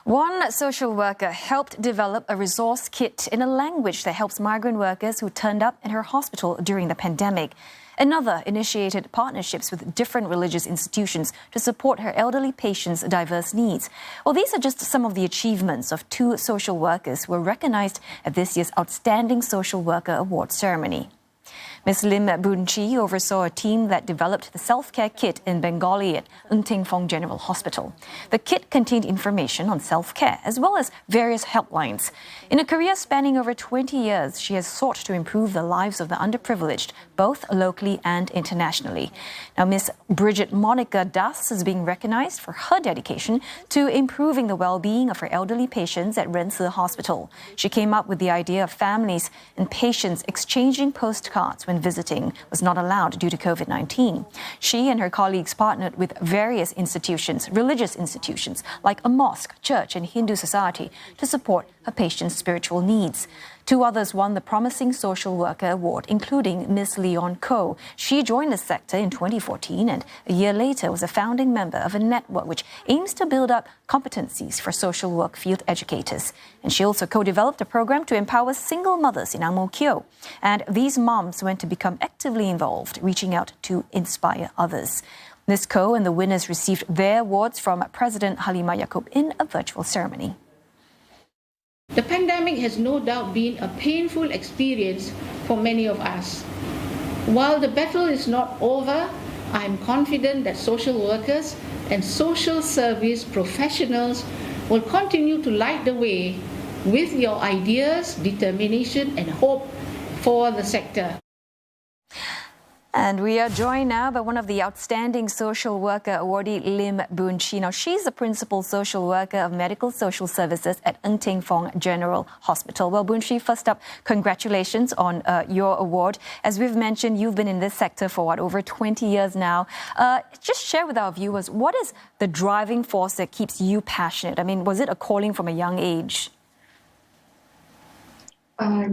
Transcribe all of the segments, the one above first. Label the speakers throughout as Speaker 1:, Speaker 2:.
Speaker 1: One social worker helped develop a resource kit in a language that helps migrant workers who turned up in her hospital during the pandemic. Another initiated partnerships with different religious institutions to support her elderly patients' diverse needs. Well, these are just some of the achievements of two social workers who were recognized at this year's Outstanding Social Worker Award ceremony. Ms. Lim Boon Chee oversaw a team that developed the self-care kit in Bengali at Fong General Hospital. The kit contained information on self-care as well as various helplines. In a career spanning over 20 years, she has sought to improve the lives of the underprivileged, both locally and internationally. Now, Ms. Bridget Monica Das is being recognized for her dedication to improving the well-being of her elderly patients at Ren Ci Hospital. She came up with the idea of families and patients exchanging postcards when visiting was not allowed due to COVID-19. She and her colleagues partnered with various institutions, religious institutions like a mosque, church and Hindu society to support her patients' spiritual needs. Two others won the Promising Social Worker Award, including Ms. Leon Ko. She joined the sector in 2014 and a year later was a founding member of a network which aims to build up competencies for social work field educators. And she also co-developed a program to empower single mothers in Ang Mo Kio. And these moms went to become actively involved, reaching out to inspire others. Ms. Ko and the winners received their awards from President Halimah Yacob in a virtual ceremony.
Speaker 2: The pandemic has no doubt been a painful experience for many of us. While the battle is not over, I am confident that social workers and social service professionals will continue to light the way with your ideas, determination and hope for the sector.
Speaker 1: And we are joined now by one of the Outstanding Social Worker awardee, Lim Boon Chee. Now, she's the Principal Social Worker of Medical Social Services at Fong General Hospital. Well, Boon Chee, first up, congratulations on your award. As we've mentioned, you've been in this sector for, over 20 years now. Just share with our viewers, what is the driving force that keeps you passionate? I mean, was it a calling from a young age?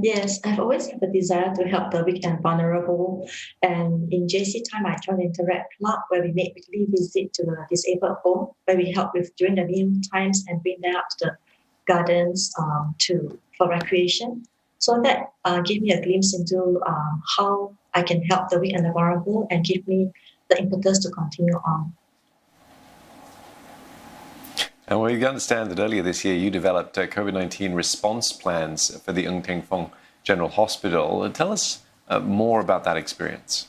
Speaker 3: Yes, I've always had the desire to help the weak and vulnerable. And in JC time, I joined Interact Club, where we make weekly visit to the disabled home, where we help with during the meal times and bring them out to the gardens for recreation. So that gave me a glimpse into how I can help the weak and the vulnerable and give me the impetus to continue on.
Speaker 4: And we understand that earlier this year you developed COVID-19 response plans for the Fong General Hospital. Tell us more about that experience.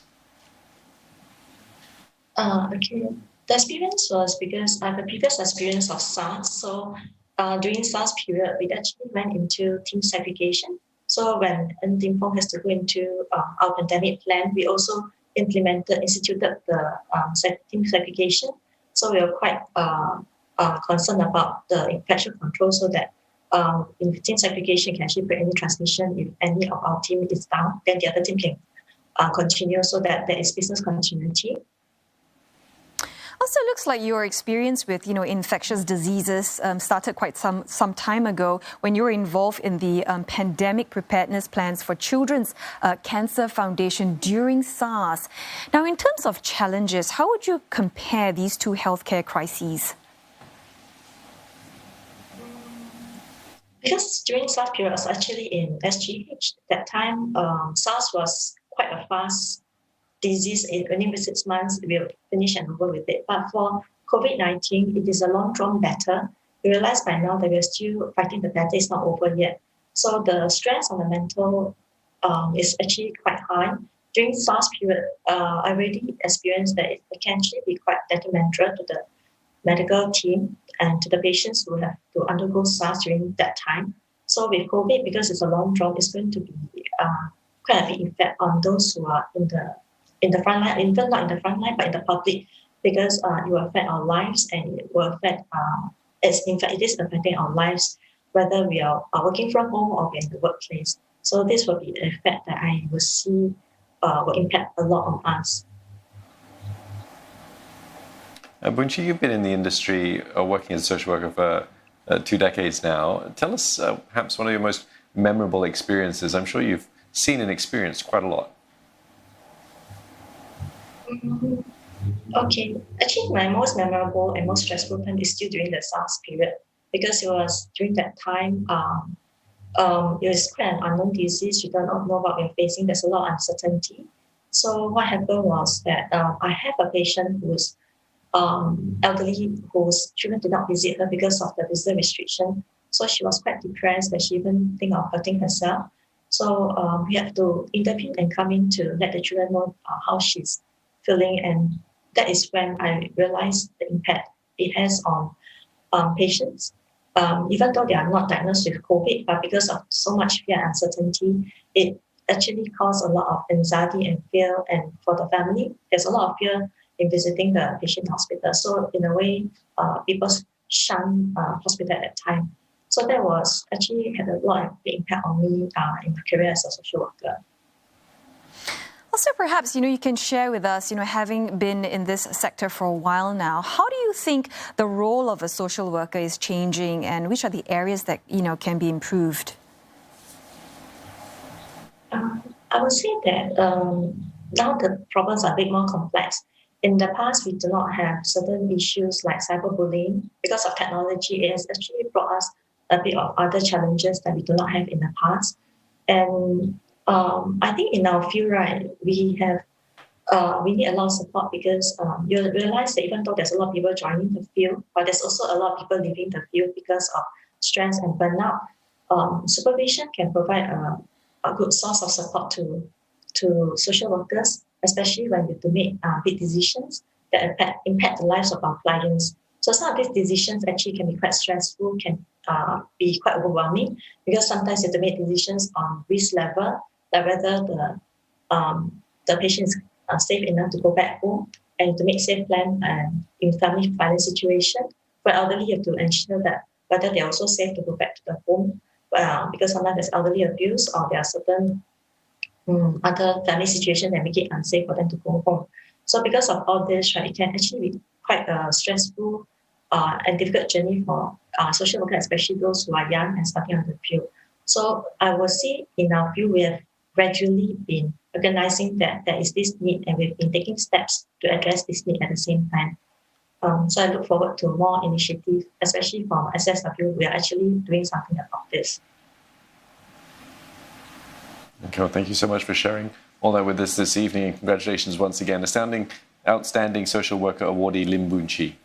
Speaker 3: Okay. The experience was because I have a previous experience of SARS. So during SARS period, we actually went into team segregation. So when Fong has to go into our pandemic plan, we also instituted the team segregation. So we are quite concerned about the infection control so that in team segregation can actually break any transmission. If any of our team is down, then the other team can continue so that there is business continuity.
Speaker 1: Also, looks like your experience with, infectious diseases started quite some time ago when you were involved in the pandemic preparedness plans for Children's Cancer Foundation during SARS. Now, in terms of challenges, how would you compare these two healthcare crises?
Speaker 3: Because during SARS period, I was actually in SGH. That time, SARS was quite a fast disease. Within 6 months, we'll finish and over with it. But for COVID-19, it is a long-drawn battle. We realize by now that we're still fighting the battle. It's not over yet. So the stress on the mental is actually quite high. During SARS period, I already experienced that it can actually be quite detrimental to the medical team and to the patients who have to undergo SARS during that time. So with COVID, because it's a long draw, it's going to be quite a big effect on those who are in the front line, even not in the front line, but in the public, because it will affect our lives and it will affect, it is affecting our lives, whether we are working from home or we're in the workplace. So this will be an effect that I will see will impact a lot on us.
Speaker 4: Boon Chee, you've been in the industry working as a social worker for 2 decades now. Tell us perhaps one of your most memorable experiences. I'm sure you've seen and experienced quite a lot.
Speaker 3: Okay. Actually, my most memorable and most stressful time is still during the SARS period. because it was during that time, it was quite an unknown disease. You don't know what we're facing. There's a lot of uncertainty. So what happened was that I have a patient who's elderly, whose children did not visit her because of the visitor restriction. So she was quite depressed that she even think of hurting herself. So we have to intervene and come in to let the children know how she's feeling. And that is when I realized the impact it has on patients. Even though they are not diagnosed with COVID, but because of so much fear and uncertainty, it actually caused a lot of anxiety and fear. And for the family, there's a lot of fear in visiting the patient hospital. So in a way, people shun hospital at that time. So that was actually had a lot of impact on me in my career as a social worker.
Speaker 1: Also, perhaps, you can share with us, having been in this sector for a while now, how do you think the role of a social worker is changing, and which are the areas that, can be improved?
Speaker 3: I would say that now the problems are a bit more complex. In the past, we do not have certain issues like cyberbullying. Because of technology, it has actually brought us a bit of other challenges that we do not have in the past. And I think in our field, right, we need a lot of support because you realize that even though there's a lot of people joining the field, but there's also a lot of people leaving the field because of stress and burnout. Supervision can provide a good source of support to social workers, especially when we have to make big decisions that impact the lives of our clients. So some of these decisions actually can be quite stressful, can be quite overwhelming, because sometimes you have to make decisions on risk level, like whether the patient is safe enough to go back home, and to make safe plan in family violence situation. For elderly, you have to ensure that whether they're also safe to go back to the home, because sometimes there's elderly abuse or there are certain other family situations that make it unsafe for them to go home. So because of all this, right, it can actually be quite a stressful and difficult journey for social workers, especially those who are young and starting on the field. So I will say in our field, we have gradually been recognizing that there is this need, and we've been taking steps to address this need at the same time. So I look forward to more initiatives, especially from SSW. We are actually doing something about this.
Speaker 4: Okay, well, thank you so much for sharing all that with us this evening. Congratulations once again. Outstanding social worker awardee Lim Boon Chee.